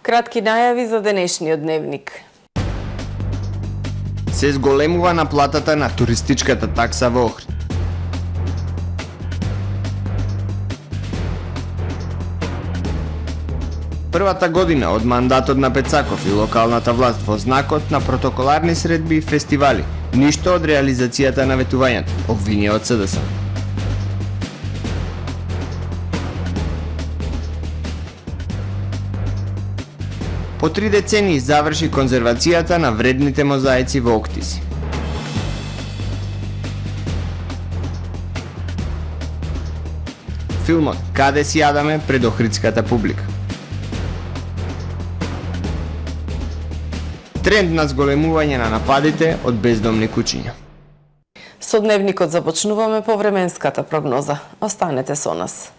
Кратки најави за денешниот дневник. Се зголемува наплатата на туристичката такса во Охрид. Првата година од мандатот на Пецаков и локалната власт во знакот на протоколарни средби и фестивали, ништо од реализацијата на ветувањето, обвинија од СДС. По 3 децении заврши конзервацијата на вредните мозаици во Октиси. Филмот "Каде си Адаме" пред охридската публика. Тренд на зголемување на нападите од бездомни куќиња. Со дневникот започнуваме по временската прогноза. Останете со нас.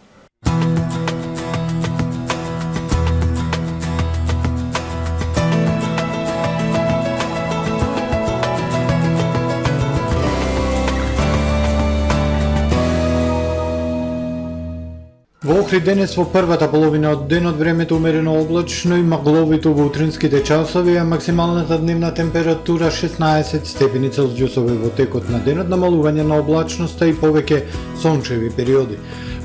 Во Охрид денес во првата половина од денот времето умерено облачно и магловито во утринските часови, а максималната дневна температура 16 степени Целзиусови. Во текот на денот намалување на облачноста и повеќе сончеви периоди.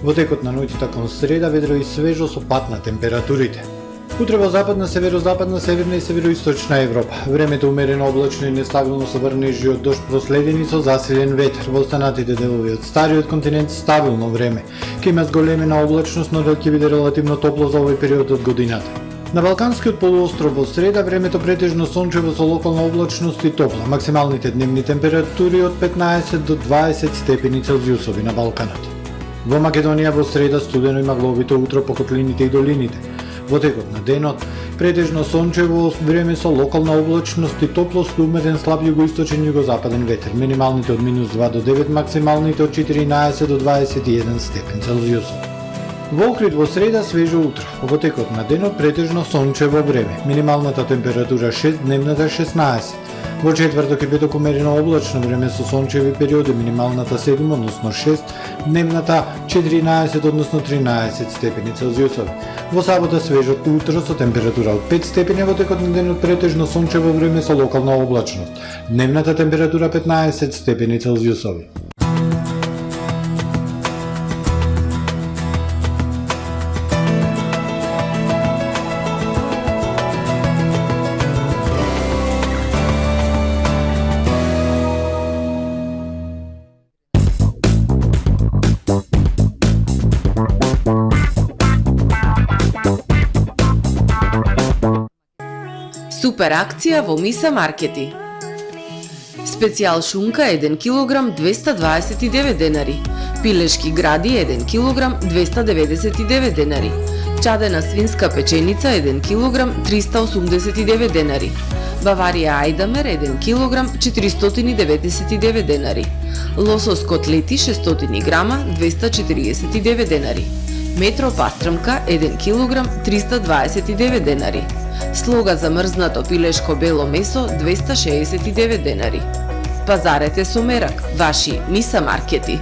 Во текот на ноќта кон среда ведро и свежо со пад на температурите. Утре во западна, северозападна, северна и североисточна Европа. Времето умерено облачно и нестабилно со врнежи од дожд проследени со засилен ветер. Во останатите делови од стариот континент стабилно време. Ќе има зголемена облачност, но ќе биде релативно топло за овој период од годината. На Балканскиот полуостров во среда времето претежно сончево со локална облачност и топла. Максималните дневни температури од 15 до 20 степени Целзиусови на Балканот. Во Македонија во среда студено и магловито утро по котлините и долините. Во текот на денот претежно сончево време со локална облачност и топло со умерен слаб југоисточен југозападен ветер. Минималните од -2 до 9, максималните од 14 до 21 степен Целзиусов. Во Охрид во среда свежо утро. Во текот на денот претежно сончево време. Минималната температура 6, дневната 16. Во четврток и петок умерено облачно време со сончеви периоди, минималната 7, односно 6, дневната 14, односно 13 степени Целзиусови. Во сабота свежо утро со температура од 5 степени, во текот на денот претежно сончево време со локална облачност. Дневната температура 15 степени Целзиусови. Супер акција во Миса Маркети. Специјал шунка 1 килограм 229 денари. Пилешки гради 1 килограм 299 денари. Чадена свинска печеница 1 килограм 389 денари. Баварија Ајдамер 1 килограм 499 денари. Лосос котлети 600 грама 249 денари. Метро пастрмка 1 килограм 329 денари. Слога замрзнато пилешко бело месо 269 денари. Пазарете со мерак, ваши Миса Маркети.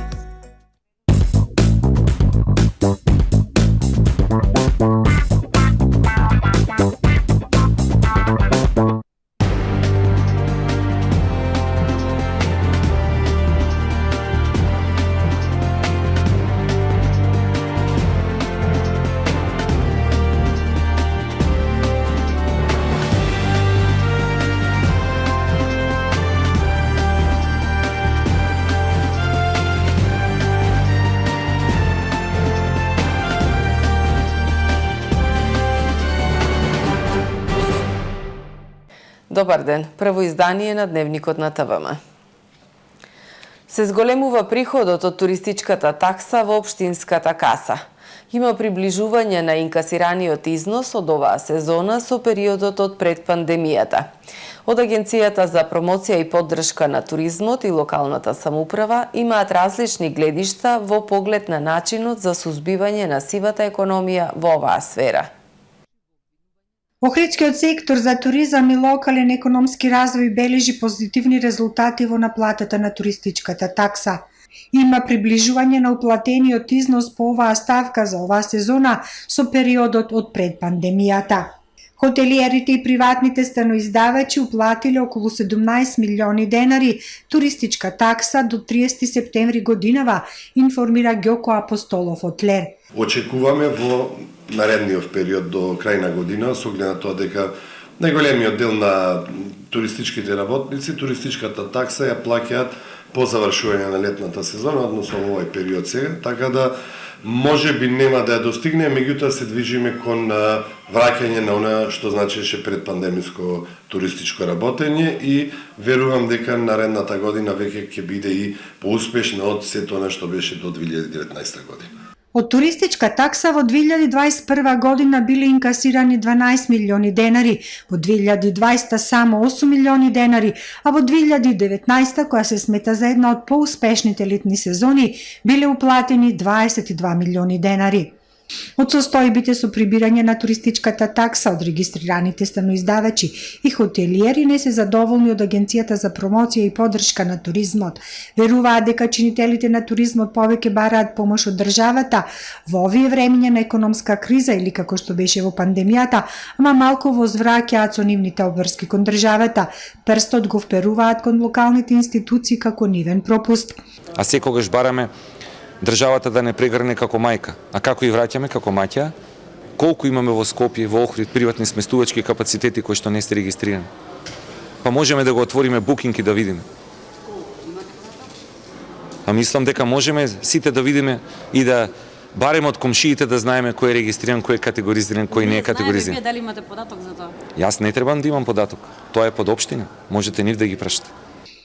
Добар ден, прво издание на Дневникот на ТВМ. Се зголемува приходот од туристичката такса во општинската каса. Има приближување на инкасираниот износ од оваа сезона со периодот од пред пандемијата. Од Агенцијата за промоција и поддршка на туризмот и локалната самоуправа имаат различни гледишта во поглед на начинот за сузбивање на сивата економија во оваа сфера. Охридскиот сектор за туризам и локален економски развој бележи позитивни резултати во наплатата на туристичката такса. Има приближување на уплатениот износ по оваа ставка за оваа сезона со периодот од пред пандемијата. Хотелиерите и приватните станоиздавачи уплатиле околу 17 милиони денари туристичка такса до 30 септември годинава, информира Ѓоко Апостолов од Лер. Очекуваме во наредниот период до крај на година, со оглед на тоа дека најголемиот дел на туристичките работници, туристичката такса ја плаќаат по завршување на летната сезона, односно во овој период сега, така да може би нема да ја достигне, меѓутоа се движиме кон враќање на она што значеше предпандемиско туристичко работење и верувам дека наредната година веќе ќе биде и поуспешна од сето она што беше до 2019 година. Од туристичка такса во 2021 година биле инкасирани 12 милиони денари, во 2020 само 8 милиони денари, а во 2019, која се смета за една од поуспешните летни сезони, биле уплатени 22 милиони денари. Од состојбите со прибирање на туристичката такса од регистрираните станоиздавачи и хотелиери не се задоволни од Агенцијата за промоција и поддршка на туризмот. Веруваат дека чинителите на туризмот повеќе бараат помош од државата во овие времиња на економска криза или како што беше во пандемијата, ама малку возвраќаат со нивните обврски кон државата. Прстот го вперуваат кон локалните институции како нивен пропуст. А секогаш бараме државата да не прегрне како мајка, а како и враќаме како маќа, колку имаме во Скопје, во Охрид, приватни сместувачки капацитети кои што не сте регистрирани. Па можеме да го отвориме букинг и да видиме. А мислам дека можеме сите да видиме и да барем од комшиите да знаеме кој е регистриран, кој е категоризиран, кој не е категоризиран. Вие дали имате податок за тоа? Јас не требам да имам податок. Тоа е под општина. Можете нив да ги прашате.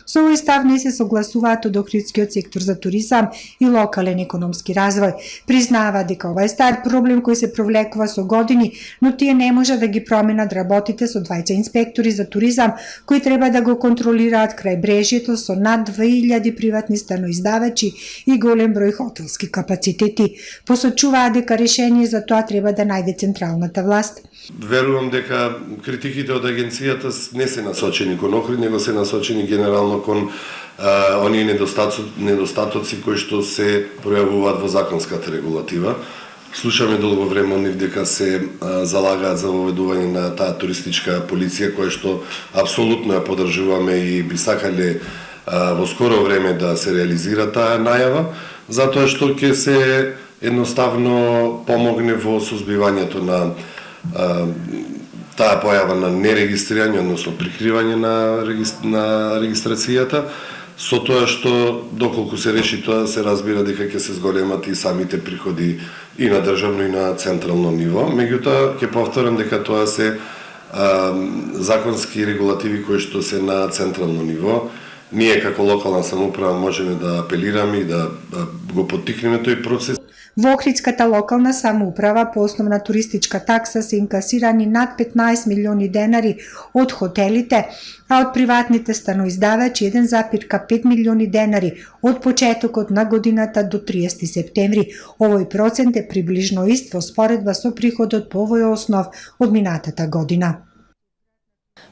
Со овој став не се согласуваат од Охридскиот сектор за туризам и локален економски развој. Признава дека ова е стар проблем кој се провлекува со години, но тие не може да ги променат работите со двајца инспектори за туризам кои треба да го контролираат крајбрежјето со над 2000 приватни станоиздавачи и голем број хотелски капацитети. Посочуваат дека решение за тоа треба да најде централната власт. Верувам дека критиките од агенцијата не се насочени кон Охрид, него се насочени генерално кон оние недостатоци кои што се пројавуваат во законската регулатива. Слушаме долго време од нив дека се залагаат за воведување на таа туристичка полиција, која што апсолутно ја поддржуваме и би сакале во скоро време да се реализира таа најава, затоа што ќе се едноставно помогне во сузбивањето на таа појава на нерегистрирање, односно прикривање на регистрацијата, со тоа што доколку се реши тоа, се разбира дека ќе се зголемат и самите приходи и на државно и на централно ниво. Меѓутоа, ќе повторам дека тоа се законски регулативи кои што се на централно ниво. Ние како локална самоуправа можеме да апелираме и да го поттикнеме тој процес. Во Охридската локална самоуправа по основна туристичка такса се инкасирани над 15 милиони денари од хотелите, а од приватните станоиздавачи 1,5 милиони денари од почетокот на годината до 30 септември. Овој процент е приближно ист во споредба со приходот по овој основ од минатата година.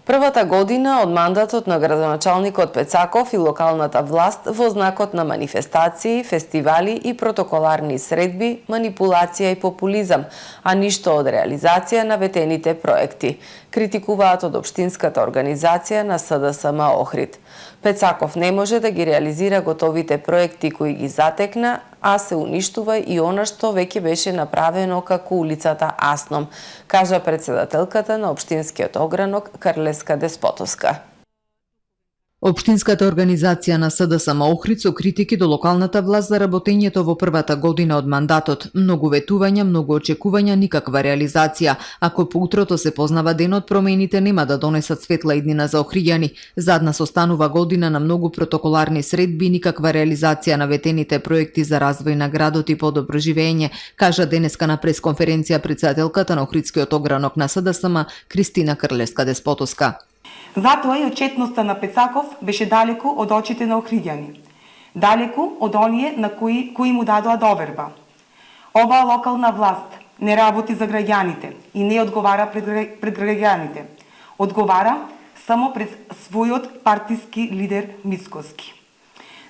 Првата година од мандатот на градоначалникот Пецаков и локалната власт во знакот на манифестации, фестивали и протоколарни средби, манипулација и популизам, а ништо од реализација на ветените проекти, критикуваат од општинската организација на СДСМ Охрид. Пецаков не може да ги реализира готовите проекти кои ги затекна, а се уништува и она што веќе беше направено како улицата Асном, кажа председателката на општинскиот огранок Карлеска Деспотовска. Општинската организација на СДСМ Охрид со критики до локалната власт за работењето во првата година од мандатот. Многу ветувања, многу очекувања, никаква реализација. Ако поутрото се познава денот, промените нема да донесат светла иднина за охриѓани. Задна состанува година на многу протоколарни средби, никаква реализација на ветените проекти за развој на градот и подобро живење, кажа денеска на пресконференција председателката на Охридскиот огранок на СДСМ Кристина Крлеска Деспотовска. Затоа и отчетноста на Пецаков беше далеку од очите на охриѓани. Далеку од оние на кои му дадоа доверба. Оваа локална власт не работи за граѓаните и не одговара пред граѓаните. Одговара само пред својот партиски лидер Мицкоски.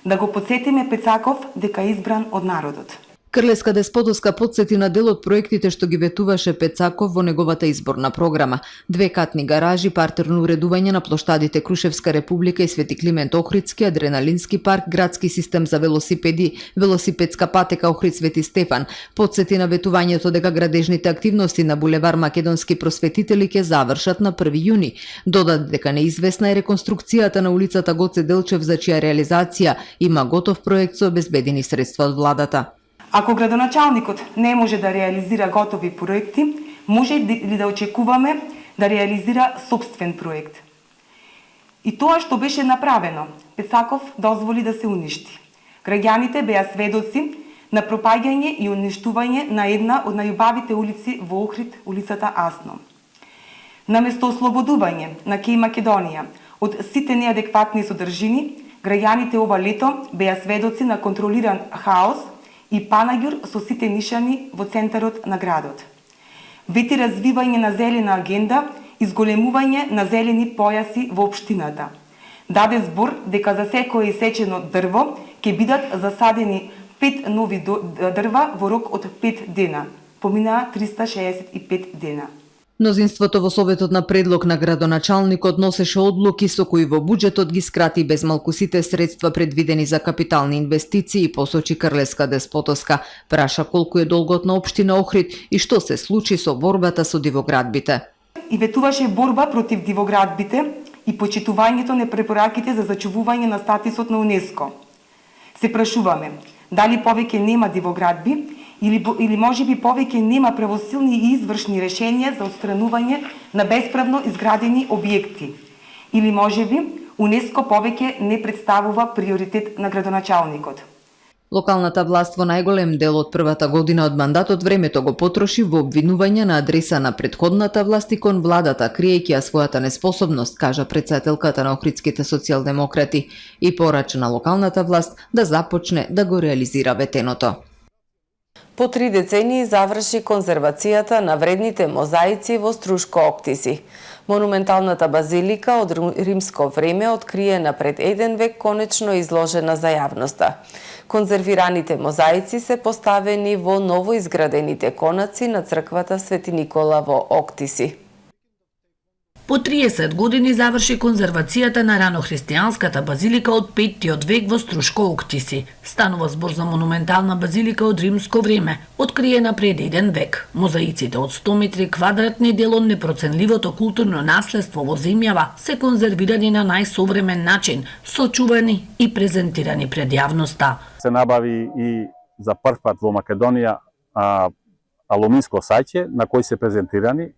Да го подсетиме Пецаков дека е избран од народот. Крлеска Деспотовска подсети на дел од проектите што ги ветуваше Пецаков во неговата изборна програма. Двекатни гаражи, партерно уредување на плоштадите Крушевска република и Свети Климент Охридски, адреналински парк, градски систем за велосипеди, велосипедска патека Охрид Свети Стефан. Подсети на ветувањето дека градежните активности на булевар Македонски просветители ќе завршат на 1 јуни. Додаде дека неизвестна е реконструкцијата на улицата Гоце Делчев, за чија реализација има готов проект со обезбедени средства од владата. Ако градоначалникот не може да реализира готови проекти, може ли да очекуваме да реализира собствен проект? И тоа што беше направено, Пецаков дозволи да се уништи. Граѓаните беа сведоци на пропаѓање и уништување на една од најубавите улици во Охрид, улицата Асно. Наместо ослободување на Кеј Македонија од сите неадекватни содржини, граѓаните ова лето беа сведоци на контролиран хаос и панаѓур со сите нишани во центарот на градот. Вети развивање на зелена агенда и зголемување на зелени појаси во општината. Даде збор дека за секое исечено дрво ќе бидат засадени 5 нови дрва во рок од 5 дена. Поминаа 365 дена. Мнозинството во Советот на предлог на градоначалникот носеше одлуки со кои во буџетот ги скрати безмалку сите средства предвидени за капитални инвестиции, посочи Крлеска Деспотовска. Праша колку е долгот на општина Охрид и што се случи со борбата со дивоградбите. И ветуваше борба против дивоградбите и почитувањето на препораките за зачувување на статусот на УНЕСКО. Се прашуваме, дали повеќе нема дивоградби или можеби повеќе нема правосилни и извршни решенија за отстранување на бесправно изградени објекти. Или можеби УНЕСКО повеќе не представува приоритет на градоначалникот. Локалната власт во најголем дел од првата година од мандатот времето го потроши во обвинување на адреса на претходната власт и кон владата, криејќи ја својата неспособност, кажа претседателката на Охридските социјалдемократи, и порача на локалната власт да започне да го реализира ветеното. По 3 децении заврши конзервацијата на вредните мозаици во Струшко Октиси. Монументалната базилика од римско време, откриена пред 1 век, конечно изложена за јавноста. Конзервираните мозаици се поставени во новоизградените конаци на црквата Свети Никола во Октиси. По 30 години заврши конзервацијата на ранохристијанската базилика од 5 век во Струшко Октиси. Станува збор за монументална базилика од римско време, откриена пред 1 век. Мозаиците од 100 метри квадратни дел од непроценливото културно наследство во земјава се конзервирани на најсовремен начин, сочувани и презентирани пред јавноста. Се набави и за прв пат во Македонија алуминско саќе на кој се презентирани.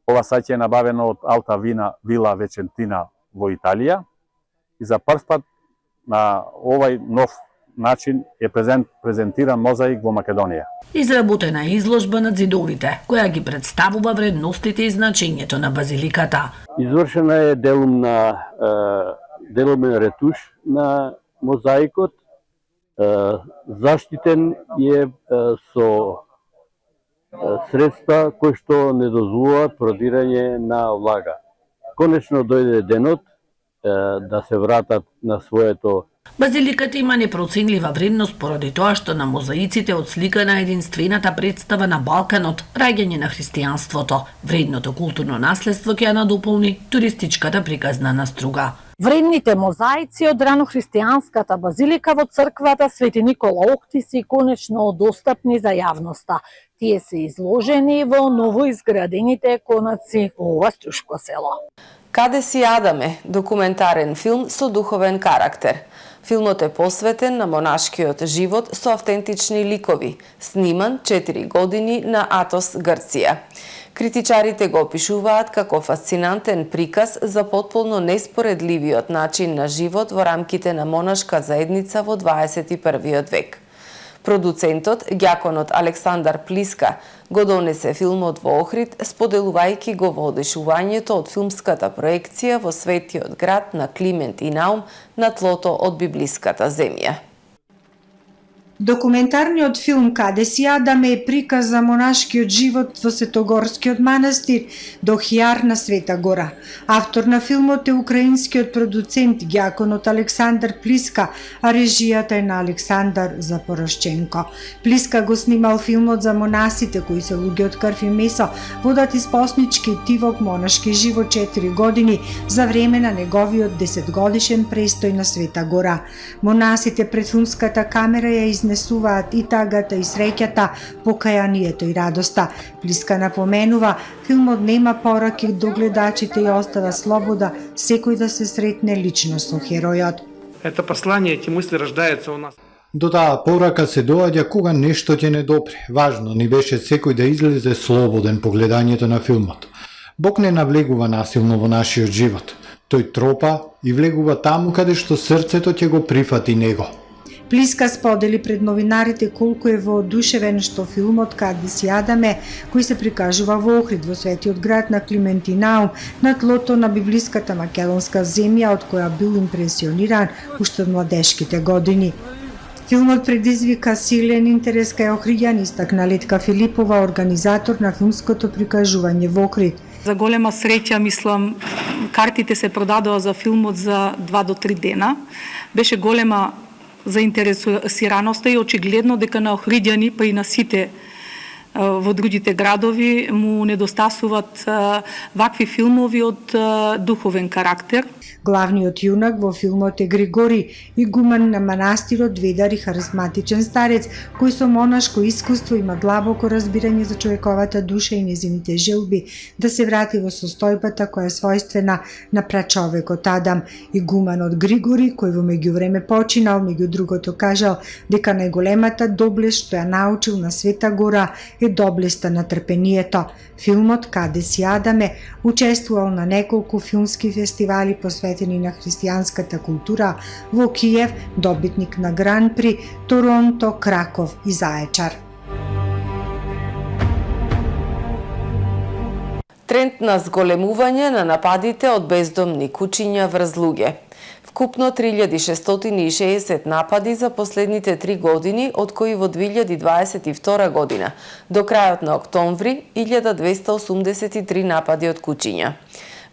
Ова саќе е набавено од Алта Вила Вечентина во Италија и за прв пат на овај нов начин е презентиран мозаик во Македонија. Изработена е изложба на зидовите, која ги представува вредностите и значењето на базиликата. Извршена е делумен ретуш на мозаикот, заштитен е со средства кои што не дозволуваат продирање на влага. Конечно дојде денот да се вратат на своето. Базиликата има непроценлива вредност поради тоа што на мозаиците отсликана единствената представа на Балканот, раѓање на христијанството. Вредното културно наследство ќе ја надополни туристичката приказна на Струга. Вредните мозаици од ранохристијанската базилика во црквата Свети Никола Октиси конечно достапни за јавноста. Тие се изложени во новоизградените конаци во ова Струшко село. Каде си Адаме? Документарен филм со духовен карактер. Филмот е посветен на монашкиот живот со автентични ликови, сниман 4 години на Атос, Грција. Критичарите го опишуваат како фасцинантен приказ за потполно неспоредливиот начин на живот во рамките на монашка заедница во 21. век. Продуцентот, ѓаконот Александар Плиска, го донесе филмот во Охрид, споделувајќи го во одишувањето од филмската проекција во светиот град на Климент и Наум на тлото од библиската земја. Документарниот филм Каде си Адаме е приказ за монашкиот живот во Светогорскиот манастир Дохијар на Света Гора. Автор на филмот е украинскиот продуцент ѓаконот Александар Плиска, а режијата е на Александар Запорашченко. Плиска го снимал филмот за монасите кои се луѓе од крв и месо, водат испоснички тивок монашки живот 4 години за време на неговиот 10-годишен престој на Света Гора. Монасите пред филмската камера ја изнесуваат и тагата и среќата, покајанието и радоста. Плиска напоменува, филмот нема пораки до гледачите и остава слобода секој да се сретне лично со херојот. Это послание, эти мысли рождаются у нас. До таа порака се доаѓа кога нешто ќе не допре. Важно ни беше секој да излезе слободен по гледањето на филмот. Бог не навлегува насилно во нашиот живот. Тој тропа и влегува таму каде што срцето ќе го прифати него. Плиска сподели пред новинарите колку е воодушевен што филмот Каде си Адаме, кој се прикажува во Охрид во светиот град на Климентинаум, на тлото на библиската македонска земја од која бил импресиониран уште од младешките години. Филмот предизвика силен интерес кај охриѓани, истакна Летка Филипова, организатор на филмското прикажување во Охрид. За голема среќа, мислам, картите се продадоа за филмот за 2 до 3 дена. Беше голема заинтересираноста и очигледно дека на охриѓани, па и на сите во другите градови му недостасуваат вакви филмови од духовен карактер. Главниот јунак во филмот е Григори, игумен на манастирот, ведар и харизматичен старец, кој со монашко искуство има длабоко разбирање за човековата душа и незините желби да се врати во состојбата која е својствена на прачовекот Адам. Игуменот Григори, кој во меѓувреме починал, меѓу другото кажал дека најголемата доблест што ја научил на Света Гора е доблеста на трпението. Филмот Каде си Адаме учествувал на неколку филмски фестивали посветени на христијанската култура во Киев, добитник на Гран При, Торонто, Краков и Заечар. Тренд на зголемување на нападите од бездомни кучиња врз луѓе. Вкупно 3660 напади за последните 3 години, од кои во 2022 година до крајот на октомври 1283 напади од кучиња.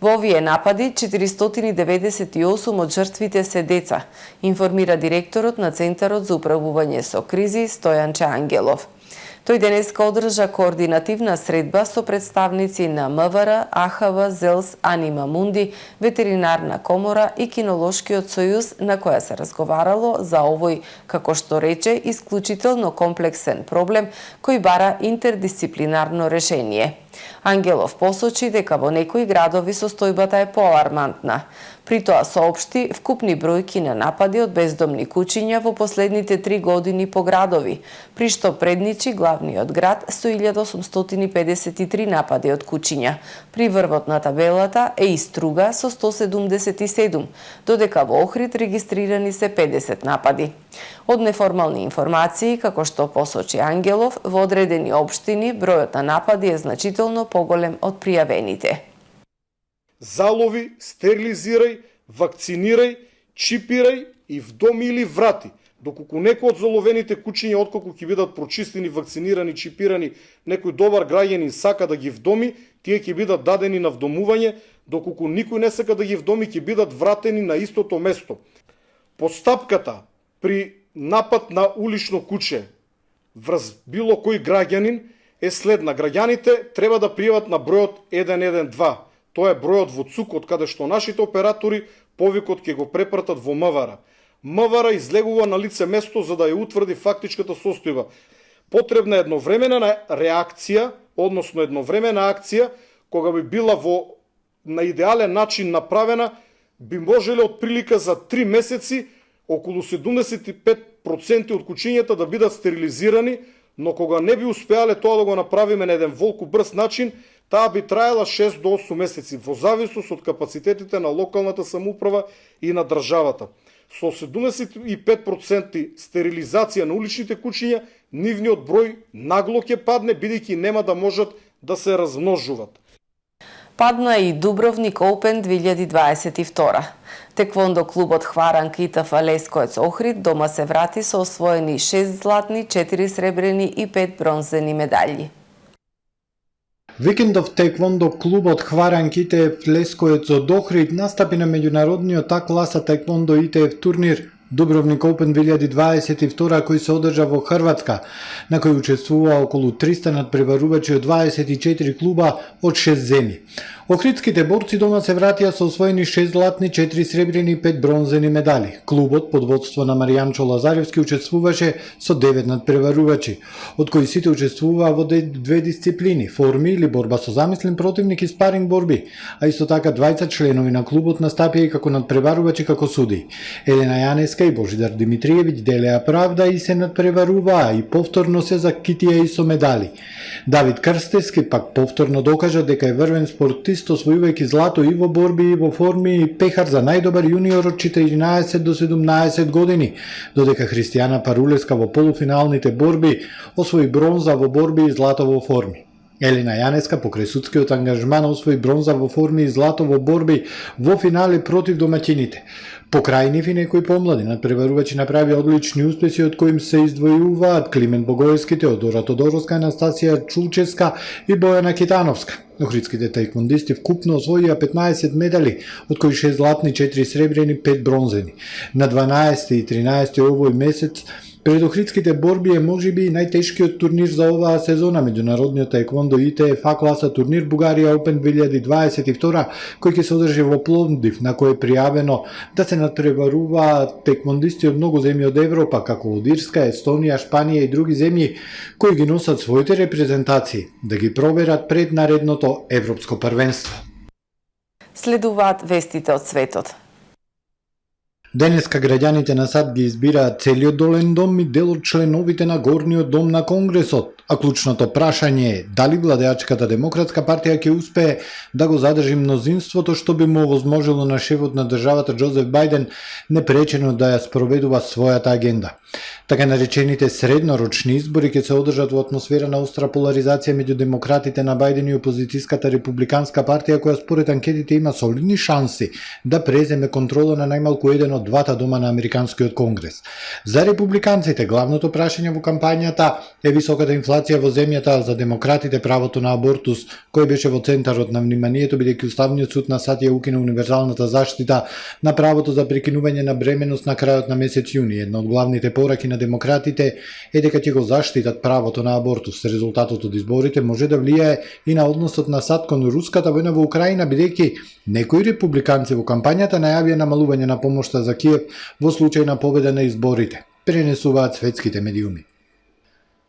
Во овие напади 498 од жртвите се деца, информира директорот на Центарот за управување со кризи Стојанче Ангелов. Тој денеска одржа координативна средба со представници на МВР, АХВ, ЗЕЛС, Анима Мунди, Ветеринарна комора и Кинолошкиот сојуз, на која се разговарало за овој, како што рече, исклучително комплексен проблем кој бара интердисциплинарно решение. Ангелов посочи дека во некои градови состојбата е поалармантна. При тоа соопшти вкупни бројки на напади од бездомни кучиња во последните 3 години по градови, при што предничи главниот град со 1853 напади од кучиња. При врвот на табелата е и Струга со 177, додека во Охрид регистрирани се 50 напади. Од неформални информации, како што посочи Ангелов, во одредени општини бројот на напади е значително поголем од пријавените. Залови, стерилизирај, вакцинирај, чипирај и вдоми или врати. Доколку некој од заловените кучиња откако ќе бидат прочистени, вакцинирани, чипирани, некој добар граѓанин сака да ги вдоми, тие ќе бидат дадени на вдомување, доколку никој не сака да ги вдоми, ќе бидат вратени на истото место. Постапката при напад на улично куче врз било кој граѓанин е следна. Граѓаните треба да пријават на бројот 112. Тоа е бројот во ЦУК, од каде што нашите оператори повикот ќе го препратат во МВР. МВР излегува на лице место за да ја утврди фактичката состојба. Потребна е едновремена реакција, односно едновремена акција, кога би била на идеален начин направена, би можеле од прилика за 3 месеци околу 75% од кучињата да бидат стерилизирани, но кога не би успеале тоа да го направиме на еден волку брз начин, таа би траела 6 до 8 месеци, во зависност од капацитетите на локалната самоуправа и на државата. Со 75% стерилизација на уличните кучиња, нивниот број нагло ќе падне, бидејќи нема да можат да се размножуваат. Падна и Дубровник Open 2022. Теквондо клубот Хваранг ИТФ Лескоец Охрид дома се врати со освоени 6 златни, 4 сребрени и 5 бронзени медали. Викендов теквондо клубот Хваранг ИТФ Лескоец од Охрид настапи на меѓународниот А-класа теквондо ИТФ турнир Дубровник Open 2022 кој се одржа во Хрватска, на кој учествува околу 300 надпреварувачи од 24 клуба од 6 земји. Охридските борци дома се вратија со освоени 6 златни, 4 сребрени и 5 бронзени медали. Клубот под водство на Маријанчо Лазаревски учествуваше со 9 надпреварувачи, од кои сите учествуваа во две дисциплини: форми или борба со замислен противник и спаринг борби, а исто така двајца членови на клубот настапија и како надпреварувачи како суди. Елена Јанеска и Божидар Димитриевиќ делеа правда и се надпреваруваа и повторно се закитија и со медали. Давид Крстевски пак повторно докажа дека е врвен спортист, освојувајќи злато и во борби и во форми и пехар за најдобар јуниор од 14 до 17 години, додека Христијана Парулеска во полуфиналните борби освои бронза во борби и злато во форми. Елена Јанеска покрај судскиот ангажман освои бронза во форми и злато во борби во финале против домаќините. Покрај нив и некои помлади надпреварувачи направија одлични успеси, од кои се издвојуваат Климент Богоевски, Теодора Тодоровска, Анастасија Чулчевска и Бојана Китановска. Охридските таеквондисти вкупно освоија 15 медали, од кои 6 златни, 4 сребрени, 5 бронзени. На 12 и 13 овој месец пред охридските борби е можеби најтешкиот турнир за оваа сезона, меѓународниот таеквондо ИТФ А-класа турнир Бугарија Open 2022, кој ќе се одржи во Пловдив, на кој е пријавено да се надпреваруваат таеквондисти од многу земји од Европа, како од Ирска, Естонија, Шпанија и други земји, кои ги носат своите репрезентации, да ги проверат пред наредното европско првенство. Следуваат вестите од светот. Денеска граѓаните на САД ги избираат целиот долен дом и дел од членовите на горниот дом на Конгресот, а клучното прашање е дали владеачката Демократска партија ќе успее да го задржи мнозинството што би му овозможило на шефот на државата Џозеф Бајден непречено да ја спроведува својата агенда. Така наречените среднорочни избори ќе се одржат во атмосфера на остра поларизација меѓу демократите на Бајден и опозицијската републиканска партија, која според анкетите има солидни шанси да преземе контрола на најмалку еден од двата дома на Американскиот конгрес. За републиканците главното прашање во кампањата е високата инфлација во земјата, а за демократите правото на абортус, кој беше во центарот на вниманието, бидејќи Уставниот суд на САД ја укина универзалната заштита на правото за прекинување на бременост на крајот на месец јуни. Една од главните пораки на демократите е дека ќе го заштитат правото на абортус. Резултатот од изборите може да влијае и на односот на САД кон руската војна во Украина, бидејќи некои републиканци во кампањата најавија намалување на помошта за Киев во случај на победа на изборите, пренесуваат светските медиуми.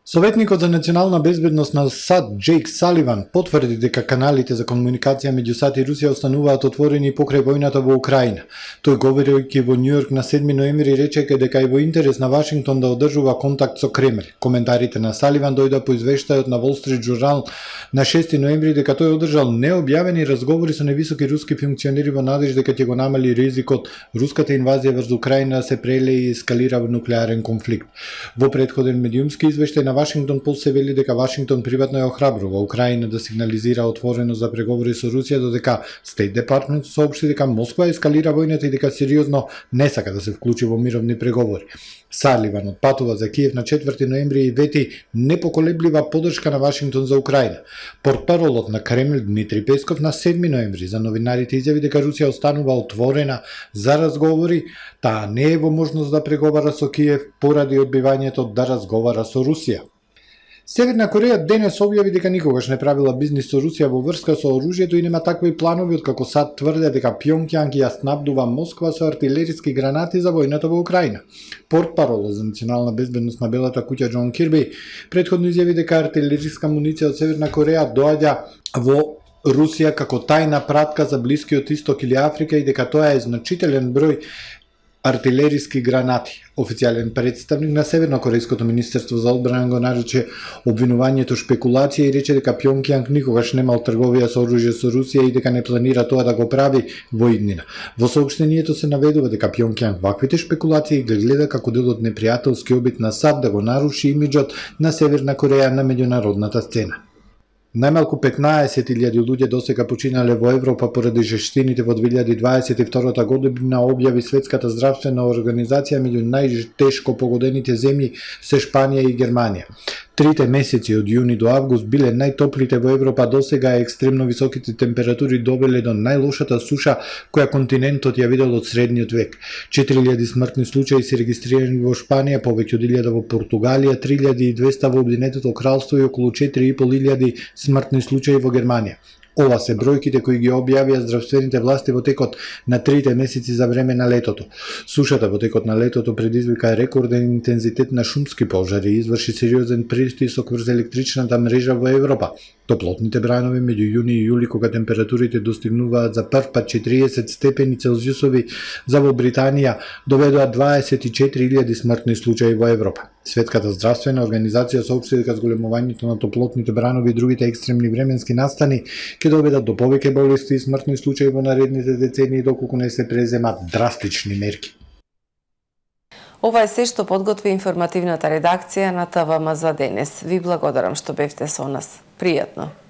Советникот за национална безбедност на САД Джейк Саливан потврди дека каналите за комуникација меѓу САД и Русија остануваат отворени покрај војната во Украина. Тој говорејќи во Њујорк на 7 ноември рече дека е во интерес на Вашингтон да одржува контакт со Кремљ. Коментарите на Саливан дојда по извештајот на Wall Street Journal на 6 ноември дека тој одржал необјавени разговори со невисоки руски функционери во надеж дека ќе го намали ризикот руската инвазија врз Украина да се прелее и ескалира во нуклеарен конфликт. Во претходен медиумски извештај на Вашингтон Пост се вели дека Вашингтон приватно ја охрабрува Украина да сигнализира отворено за преговори со Русија, додека State Department соопшти дека Москва ескалира војната и дека сериозно не сака да се вклучи во мировни преговори. Саливан отпатува за Киев на 4 ноември и вети непоколеблива поддршка на Вашингтон за Украина. Портпаролот на Кремљ Дмитрий Песков на 7 ноември за новинарите изјави дека Русија останува отворена за разговори, таа не е во можност да преговара со Киев поради одбивањето да разговара со Русија. Северна Кореја денес објави дека никогаш не правила бизнис со Русија во врска со оружјето и нема такви планови, откако САД тврде дека Пјонкјанг ја снабдува Москва со артилериски гранати за војната во Украина. Портпарол за национална безбедност на Белата куќа Џон Кирби претходно изјави дека артилериска муниција од Северна Кореја доаѓа во Русија како тајна пратка за Блискиот Исток или Африка и дека тоа е значителен број артилериски гранати. Официјален представник на Севернокорејското министерство за одбрана го нарече обвинувањето шпекулација и рече дека Пјонкјанг никогаш немал трговија со оружје со Русија и дека не планира тоа да го прави во иднина. Во соопштението се наведува дека Пјонкјанг ваквите шпекулации ги гледа како дел од непријателски обид на САД да го наруши имиџот на Северна Кореја на меѓународната сцена. Најмалку 15.000 луѓе досега починале во Европа поради жештините во 2022 година, објави Светската здравствена организација. Меѓу најтешко погодените земји се Шпанија и Германија. Трите месеци од јуни до август биле најтоплите во Европа досега, а екстремно високите температури довеле до најлошата суша која континентот ја видел од средниот век. 4000 смртни случаи се регистрирани во Шпанија, повеќе од 1000 во Португалија, 3200 во Обединетото кралство и околу 4500 смртни случаи во Германија. Ова се бројките кои ги објавија здравствените власти во текот на трите месеци за време на летото. Сушата во текот на летото предизвика рекорден интензитет на шумски пожари и изврши сериозен притисок врз електричната мрежа во Европа. Топлотните бранови меѓу јуни и јули, кога температурите достигнуваат за прв пат 40 степени Целзиусови за во Британија, доведоа 24.000 смртни случаи во Европа. Светската здравствена организација соопшти дека зголемувањето на топлотните бранови и другите екстремни временски настани ќе доведат до повеќе болести и смртни случаи во наредните децении доколку не се преземат драстични мерки. Ова е се што подготви информативната редакција на ТВМ за денес. Ви благодарам што бевте со нас. Пријатно!